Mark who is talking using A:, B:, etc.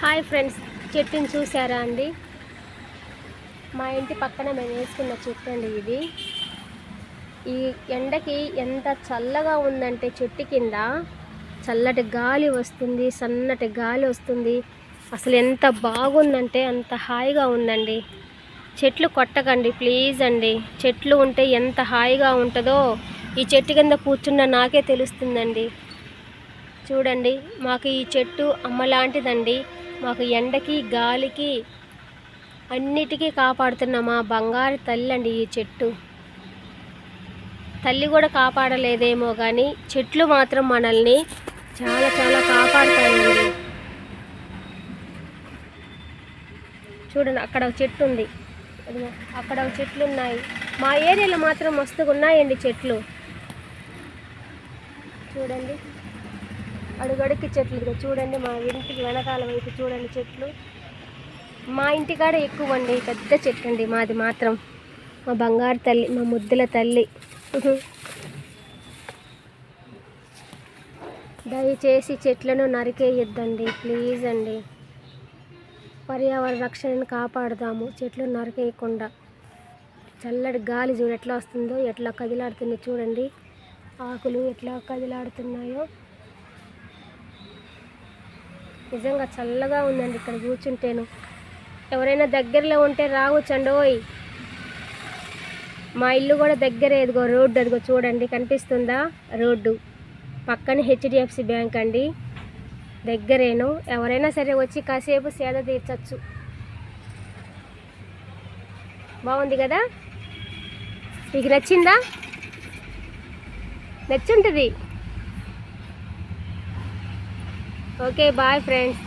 A: Hi friends, చెట్టుని చూసారా అండి? మా ఇంటి పక్కన మేము వేసుకున్న చెట్టు అండి ఇది. ఈ ఎండకి ఎంత చల్లగా ఉందంటే చెట్టు కింద చల్లటి గాలి వస్తుంది, సన్నటి గాలి వస్తుంది. అసలు ఎంత బాగుందంటే అంత హాయిగా ఉందండి. చెట్లు కొట్టకండి ప్లీజ్ అండి. చెట్లు ఉంటే ఎంత హాయిగా ఉంటుందో ఈ చెట్టు కింద కూర్చున్న నాకే తెలుస్తుందండి. చూడండి, మాకు ఈ చెట్టు అమ్మ లాంటిదండి. మాకు ఎండకి గాలికి అన్నిటికీ కాపాడుతున్న మా బంగారు తల్లి అండి ఈ చెట్టు. తల్లి కూడా కాపాడలేదేమో కానీ చెట్లు మాత్రం మనల్ని చాలా చాలా కాపాడుతాయండి. చూడండి, అక్కడ ఒక చెట్టు ఉంది, అక్కడ ఒక చెట్లు ఉన్నాయి. మా ఏరియాలో మాత్రం మస్తుగా ఉన్నాయండి చెట్లు. చూడండి, అడుగడుక్కి చెట్లు. ఇదిగో చూడండి, మా ఇంటికి వెనకాల వైపు చూడండి చెట్లు. మా ఇంటికాడ ఎక్కువ అండి, పెద్ద చెట్టు అండి మాది మాత్రం. మా బంగారు తల్లి, మా ముద్దుల తల్లి. దయచేసి చెట్లను నరికేయొద్దండి ప్లీజ్ అండి. పర్యావరణ రక్షణను కాపాడుదాము, చెట్లు నరికేయకుండా. చల్లటి గాలి చూడు ఎట్లా వస్తుందో, ఎట్లా కదిలాడుతుందో చూడండి. ఆకులు ఎట్లా కదిలాడుతున్నాయో. నిజంగా చల్లగా ఉందండి ఇక్కడ కూర్చుంటేను. ఎవరైనా దగ్గరలో ఉంటే రావచ్చండోయ్. మా ఇల్లు కూడా దగ్గరే. ఎదుగో రోడ్డు, అదిగో చూడండి కనిపిస్తుందా రోడ్డు. పక్కన హెచ్డిఎఫ్సి బ్యాంక్ అండి, దగ్గరేను. ఎవరైనా సరే వచ్చి కాసేపు సేద తీర్చచ్చు. బాగుంది కదా? మీకు నచ్చిందా? నచ్చుంటుంది. Okay, bye friends.